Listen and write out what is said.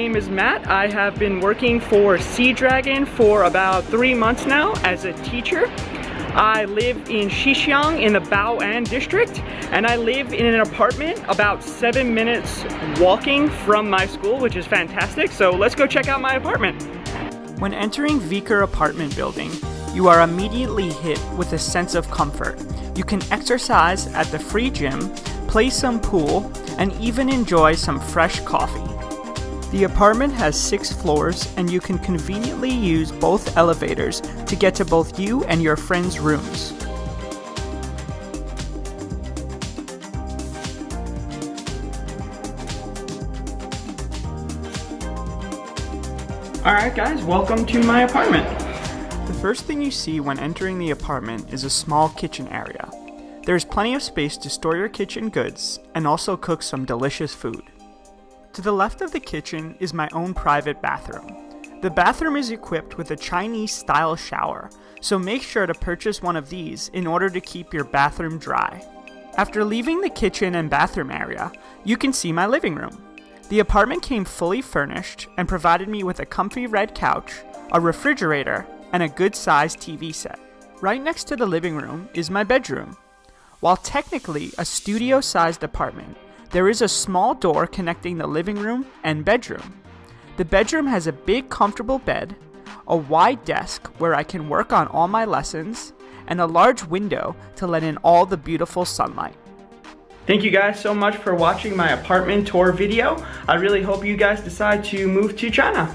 name is Matt. I have been working for Sea Dragon for about 3 months now as a teacher. I live in Xinjiang in the Bao An district, and I live in an apartment about 7 minutes walking from my school, which is fantastic. So let's go check out my apartment. When entering Viker apartment building, you are immediately hit with a sense of comfort. You can exercise at the free gym, play some pool, and even enjoy some fresh coffee. The apartment has 6 floors, and you can conveniently use both elevators to get to both you and your friends' rooms. Alright guys, welcome to my apartment. The first thing you see when entering the apartment is a small kitchen area. There's plenty of space to store your kitchen goods and also cook some delicious food. To the left of the kitchen is my own private bathroom. The bathroom is equipped with a Chinese-style shower, so make sure to purchase one of these in order to keep your bathroom dry. After leaving the kitchen and bathroom area, you can see my living room. The apartment came fully furnished and provided me with a comfy red couch, a refrigerator, and a good-sized TV set. Right next to the living room is my bedroom. While technically a studio-sized apartment, there is a small door connecting the living room and bedroom. The bedroom has a big comfortable bed, a wide desk where I can work on all my lessons, and a large window to let in all the beautiful sunlight. Thank you guys so much for watching my apartment tour video. I really hope you guys decide to move to China.